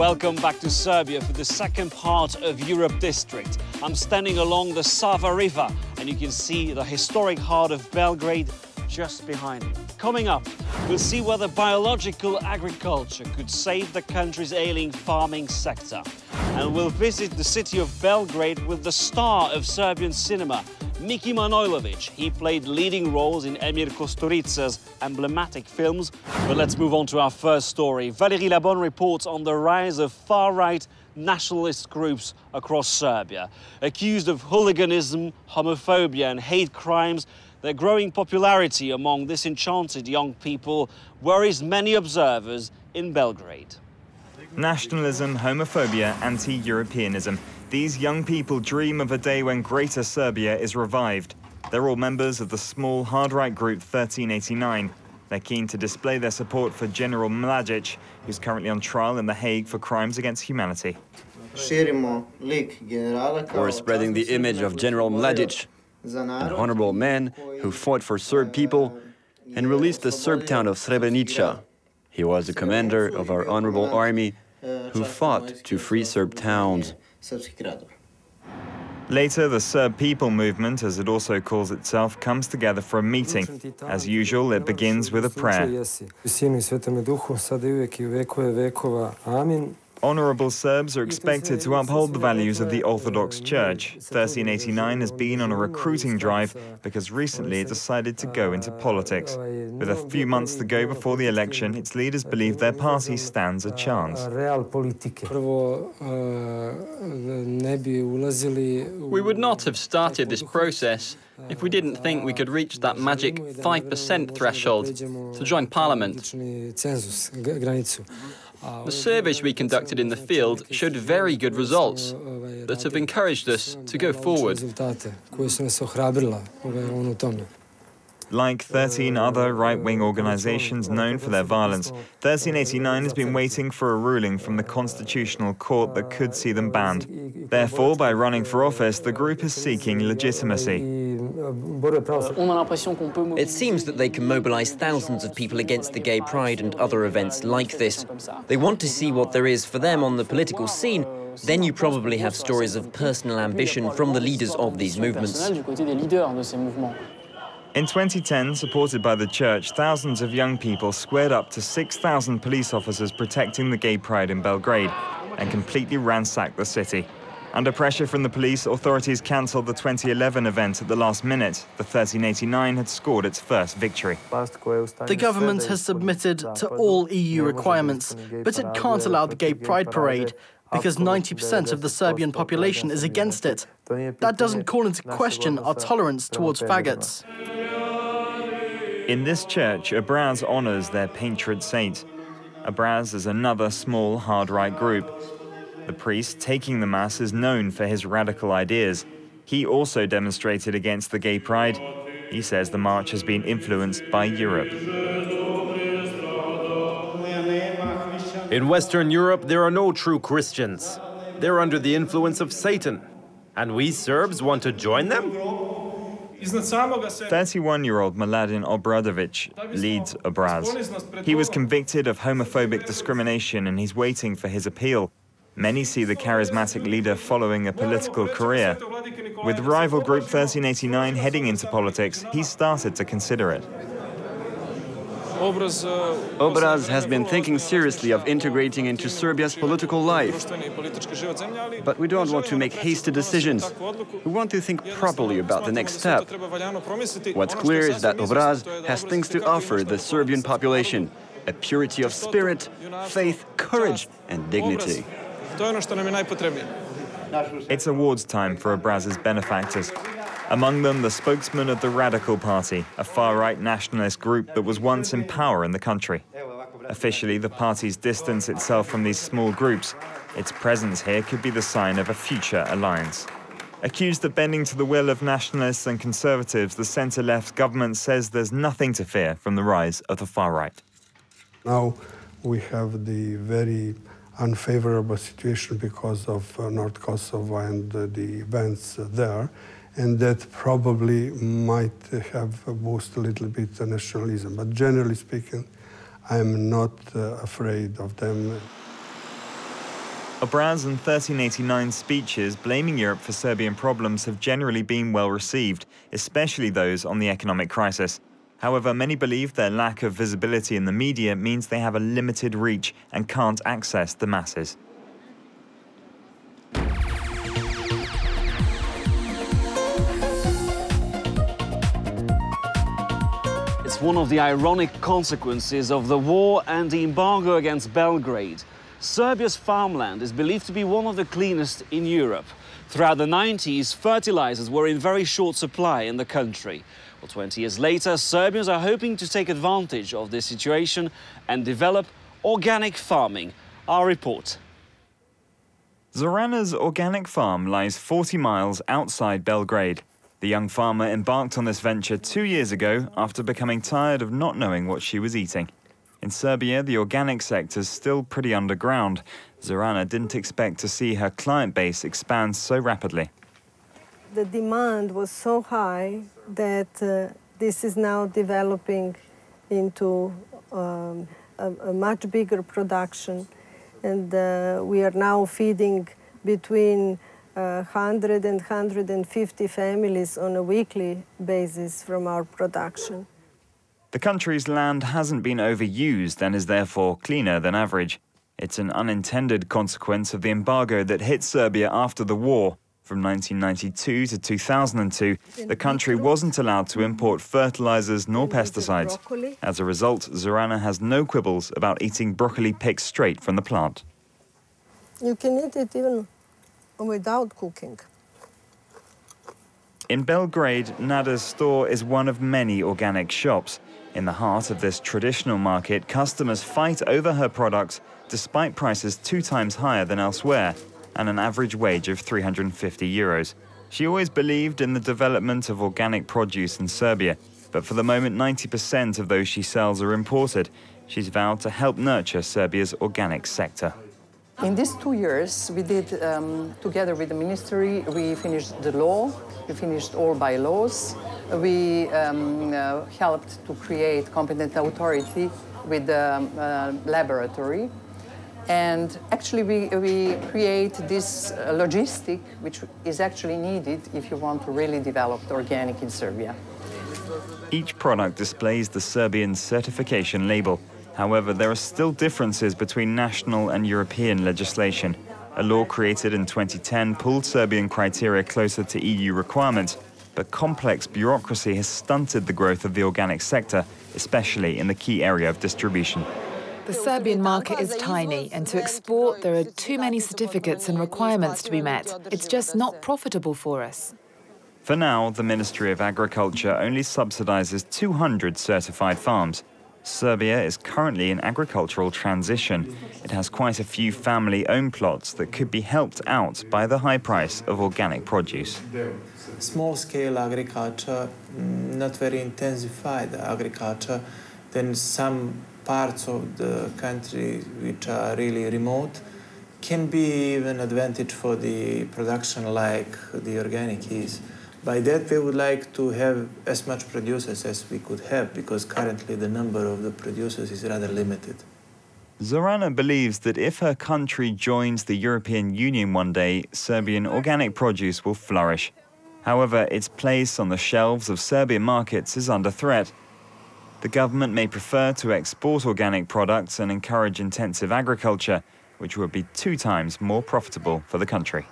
Welcome back to Serbia for the second part of Europe District. I'm standing along the Sava River and you can see the historic heart of Belgrade just behind me. Coming up, we'll see whether biological agriculture could save the country's ailing farming sector. And we'll visit the city of Belgrade with the star of Serbian cinema, Miki Manojlovic. He played leading roles in Emir Kusturica's emblematic films. But let's move on to our first story. Valérie Labonne reports on the rise of far-right nationalist groups across Serbia. Accused of hooliganism, homophobia and hate crimes, their growing popularity among disenchanted young people worries many observers in Belgrade. Nationalism, homophobia, anti-Europeanism. These young people dream of a day when Greater Serbia is revived. They're all members of the small hard-right group 1389. They're keen to display their support for General Mladic, who's currently on trial in The Hague for crimes against humanity. We're spreading the image of General Mladic, an honorable man who fought for Serb people and released the Serb town of Srebrenica. He was the commander of our honorable army who fought to free Serb towns. Later, the Serb People Movement, as it also calls itself, comes together for a meeting. As usual, it begins with a prayer. Honourable Serbs are expected to uphold the values of the Orthodox Church. 1389 has been on a recruiting drive because recently it decided to go into politics. With a few months to go before the election, its leaders believe their party stands a chance. We would not have started this process if we didn't think we could reach that magic 5% threshold to join parliament. The surveys we conducted in the field showed very good results that have encouraged us to go forward. Like 13 other right-wing organizations known for their violence, 1389 has been waiting for a ruling from the Constitutional Court that could see them banned. Therefore, by running for office, the group is seeking legitimacy. It seems that they can mobilize thousands of people against the gay pride and other events like this. They want to see what there is for them on the political scene. Then you probably have stories of personal ambition from the leaders of these movements. In 2010, supported by the church, thousands of young people squared up to 6,000 police officers protecting the gay pride in Belgrade and completely ransacked the city. Under pressure from the police, authorities cancelled the 2011 event at the last minute. The 1389 had scored its first victory. The government has submitted to all EU requirements, but it can't allow the gay pride parade because 90% of the Serbian population is against it. That doesn't call into question our tolerance towards faggots. In this church, Obraz honours their patron saint. Obraz is another small hard-right group. The priest taking the Mass is known for his radical ideas. He also demonstrated against the gay pride. He says the march has been influenced by Europe. In Western Europe, there are no true Christians. They're under the influence of Satan. And we Serbs want to join them? 31-year-old Mladen Obradovic leads Obraz. He was convicted of homophobic discrimination and he's waiting for his appeal. Many see the charismatic leader following a political career. With rival group 1389 heading into politics, he started to consider it. Obraz has been thinking seriously of integrating into Serbia's political life. But we don't want to make hasty decisions. We want to think properly about the next step. What's clear is that Obraz has things to offer the Serbian population: a purity of spirit, faith, courage, and dignity. It's awards time for Obraz's benefactors. Among them, the spokesman of the Radical Party, a far-right nationalist group that was once in power in the country. Officially, the party's distanced itself from these small groups. Its presence here could be the sign of a future alliance. Accused of bending to the will of nationalists and conservatives, the centre-left government says there's nothing to fear from the rise of the far-right. Now we have the very unfavorable situation because of North Kosovo and the events there. And that probably might have boosted a little bit the nationalism. But generally speaking, I'm not afraid of them. Obraz's 1389 speeches blaming Europe for Serbian problems have generally been well received, especially those on the economic crisis. However, many believe their lack of visibility in the media means they have a limited reach and can't access the masses. It's one of the ironic consequences of the war and the embargo against Belgrade. Serbia's farmland is believed to be one of the cleanest in Europe. Throughout the 90s, fertilizers were in very short supply in the country. Well, 20 years later, Serbians are hoping to take advantage of this situation and develop organic farming. Our report. Zorana's organic farm lies 40 miles outside Belgrade. The young farmer embarked on this venture 2 years ago after becoming tired of not knowing what she was eating. In Serbia, the organic sector's still pretty underground. Zorana didn't expect to see her client base expand so rapidly. The demand was so high that this is now developing into a much bigger production. And we are now feeding between 100 and 150 families on a weekly basis from our production. The country's land hasn't been overused and is therefore cleaner than average. It's an unintended consequence of the embargo that hit Serbia after the war. From 1992 to 2002, the country wasn't allowed to import fertilizers nor pesticides. As a result, Zorana has no quibbles about eating broccoli picked straight from the plant. You can eat it even without cooking. In Belgrade, Nada's store is one of many organic shops. In the heart of this traditional market, customers fight over her products despite prices 2 times higher than elsewhere and an average wage of 350 euros. She always believed in the development of organic produce in Serbia, but for the moment 90% of those she sells are imported. She's vowed to help nurture Serbia's organic sector. In these 2 years, we did, together with the ministry, we finished the law, we finished all bylaws, we helped to create competent authority with the laboratory. And actually, we create this logistic, which is actually needed if you want to really develop the organic in Serbia. Each product displays the Serbian certification label. However, there are still differences between national and European legislation. A law created in 2010 pulled Serbian criteria closer to EU requirements, but complex bureaucracy has stunted the growth of the organic sector, especially in the key area of distribution. The Serbian market is tiny, and to export, there are too many certificates and requirements to be met. It's just not profitable for us. For now, the Ministry of Agriculture only subsidizes 200 certified farms. Serbia is currently in agricultural transition. It has quite a few family-owned plots that could be helped out by the high price of organic produce. Small-scale agriculture, not very intensified agriculture, then some parts of the country which are really remote can be even advantage for the production like the organic is. By that, we would like to have as much producers as we could have, because currently the number of the producers is rather limited. Zorana believes that if her country joins the European Union one day, Serbian organic produce will flourish. However, its place on the shelves of Serbian markets is under threat. The government may prefer to export organic products and encourage intensive agriculture, which would be 2 times more profitable for the country.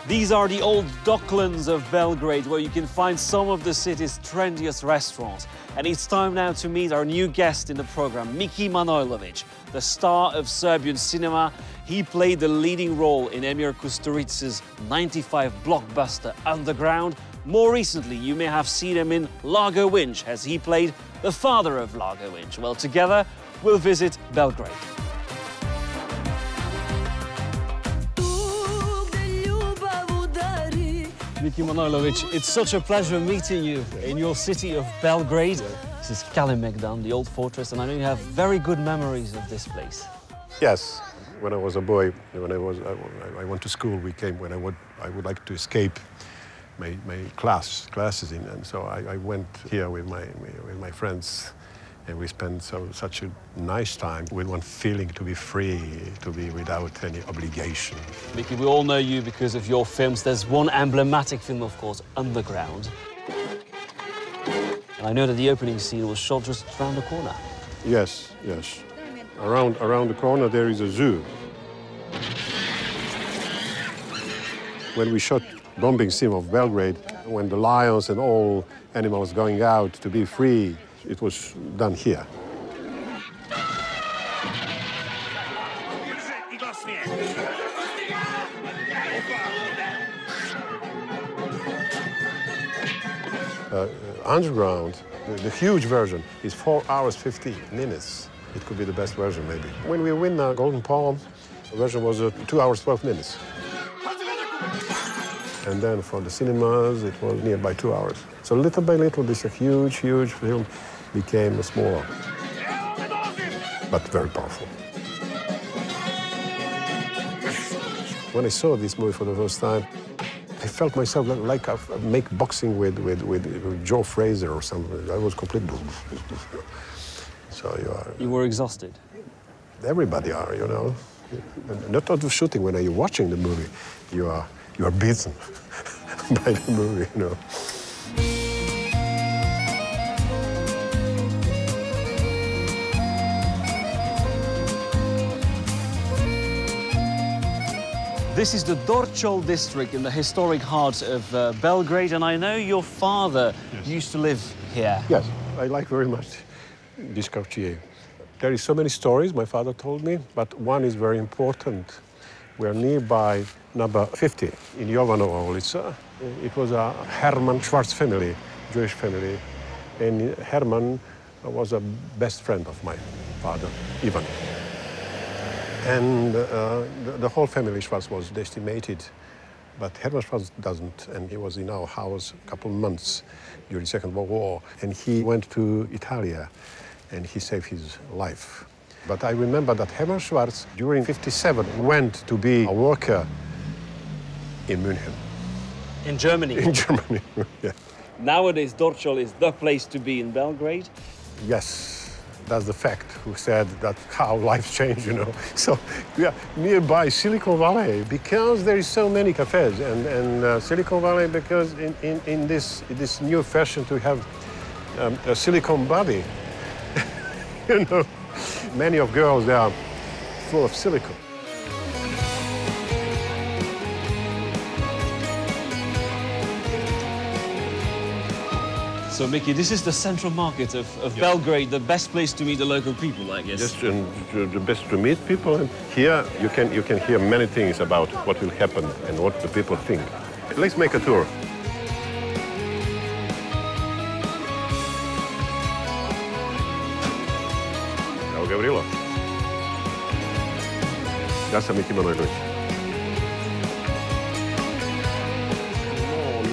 These are the old docklands of Belgrade, where you can find some of the city's trendiest restaurants. And it's time now to meet our new guest in the program, Miki Manojlovic, the star of Serbian Cinema. He played the leading role in Emir Kusturica's '95 blockbuster Underground. More recently, you may have seen him in Largo Winch, as he played the father of Largo Winch. Well, together, we'll visit Belgrade. Miki Manojlovic, it's such a pleasure meeting you in your city of Belgrade. This is Kalemegdan, the old fortress, and I know you have very good memories of this place. Yes, when I was a boy, when I went to school, we came when I would like to escape classes in, and so I went here with my friends, and we spent such a nice time with one feeling to be free, to be without any obligation. Mickey, we all know you because of your films. There's one emblematic film, of course, Underground. And I know that the opening scene was shot just around the corner. Yes, yes. Around the corner there is a zoo. When we shot bombing scene of Belgrade, when the lions and all animals going out to be free, it was done here. Underground, the huge version, is 4 hours, 50 minutes. It could be the best version, maybe. When we win the Golden Palm, the version was 2 hours, 12 minutes. And then for the cinemas, it was nearby 2 hours. So little by little, this huge, huge film became smaller, but very powerful. When I saw this movie for the first time, I felt myself like I make boxing with Joe Fraser or something. I was completely... So You were exhausted? Everybody are, you know. Not out of shooting, when you're watching the movie, you are beaten by the movie, you know. This is the Dorčol district in the historic heart of Belgrade, and I know your father used to live here. Yes, I like very much this quartier. There is so many stories my father told me, but one is very important. We're nearby number 50 in Jovanovo ulica. It was a Herman Schwarz family, Jewish family, and Herman was a best friend of my father, Ivan. And the whole family Schwarz was decimated, but Herman Schwarz doesn't, and he was in our house a couple of months during the Second World War, and he went to Italia, and he saved his life. But I remember that Herman Schwarz, during '57, went to be a worker in München. In Germany? In Germany, yeah. Nowadays, Dorčol is the place to be in Belgrade? Yes. That's the fact, who said that how life changed, you know. So we are nearby Silicon Valley because there is so many cafes, and Silicon Valley because in this new fashion to have a silicone body, you know. Many of girls, they are full of silicone. So, Mickey, this is the central market of Belgrade, the best place to meet the local people, I guess. Just the best to meet people. And here you can hear many things about what will happen and what the people think. Let's make a tour. Evo Gavrilo. Ja sam Miki Manojlović.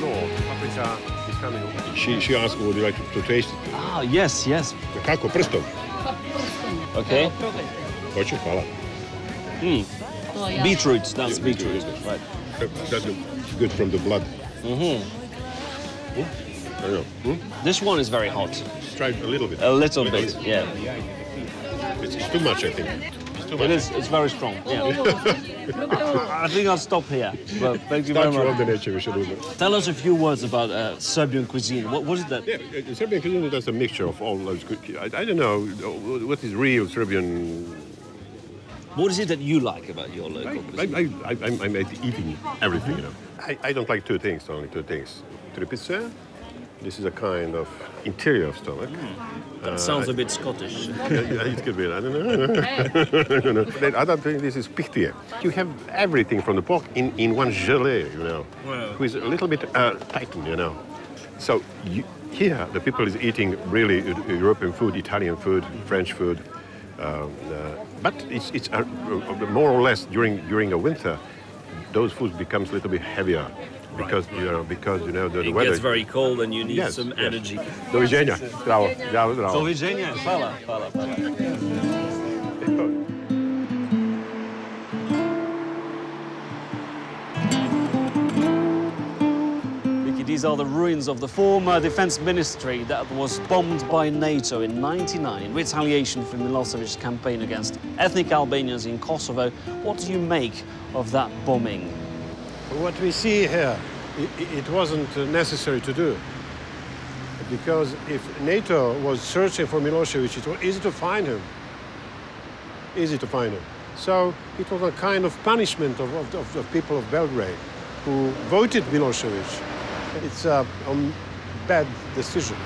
No, paprika is coming. She asked, would you like to taste it? Ah, yes, yes. Kako, prstom? Okay. Hoću, hvala. Beetroot, that's beetroot, right. That's good from the blood. Mm-hmm. I know. This one is very hot. Try a little bit. A little bit, yeah. It's too much, I think. It's too much. It is, it's very strong, yeah. I think I'll stop here. Well, thank you very much. Tell us a few words about Serbian cuisine. What is that? Yeah, Serbian cuisine, that's a mixture of all those good... I don't know what is real Serbian... What is it that you like about your local cuisine? I'm eating everything, you know. I don't like only two things. Tripice, this is a kind of interior stomach. That sounds a bit Scottish. It could be, I don't know. The other thing, this is pichtie. You have everything from the pork in one gelée, you know, with a little bit tightened, you know. So here, the people is eating really European food, Italian food, French food. But it's more or less during the winter, those foods becomes a little bit heavier because you know the weather. It gets very cold and you need some energy. Do widzenia. Zdravo. Zdravo. Do widzenia. Hvala. these are the ruins of the former defense ministry that was bombed by NATO in '99 in retaliation for Milosevic's campaign against ethnic Albanians in Kosovo. What do you make of that bombing? What we see here, it wasn't necessary to do. Because if NATO was searching for Milosevic, it was easy to find him. Easy to find him. So it was a kind of punishment of the people of Belgrade who voted Milosevic. It's a bad decision.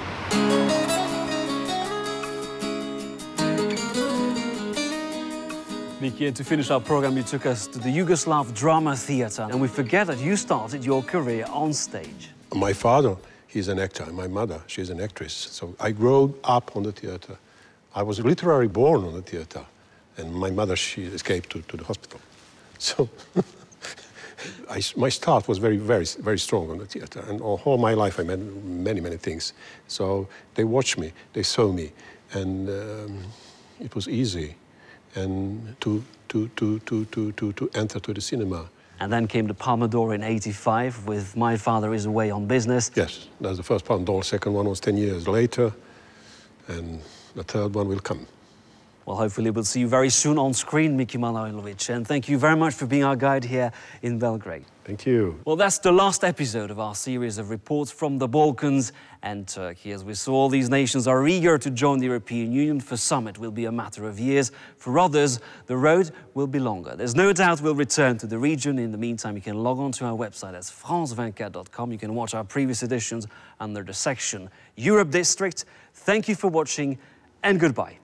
Miki, to finish our program, you took us to the Yugoslav Drama Theatre, and we forget that you started your career on stage. My father, he's an actor. My mother, she's an actress. So I grew up on the theatre. I was literally born on the theatre. And my mother, she escaped to the hospital. So my start was very, very, very strong on the theatre. And all my life I made many, many things. So they watched me, they saw me. And it was easy and to enter to the cinema. And then came the Palme d'Or in '85 with My Father Is Away on Business. Yes, that's the first Palme d'Or. Second one was 10 years later. And the third one will come. Well, hopefully we'll see you very soon on screen, Miki Manojlovic. And thank you very much for being our guide here in Belgrade. Thank you. Well, that's the last episode of our series of reports from the Balkans and Turkey. As we saw, all these nations are eager to join the European Union. For some, it will be a matter of years. For others, the road will be longer. There's no doubt we'll return to the region. In the meantime, you can log on to our website at france24.com. You can watch our previous editions under the section Europe District. Thank you for watching and goodbye.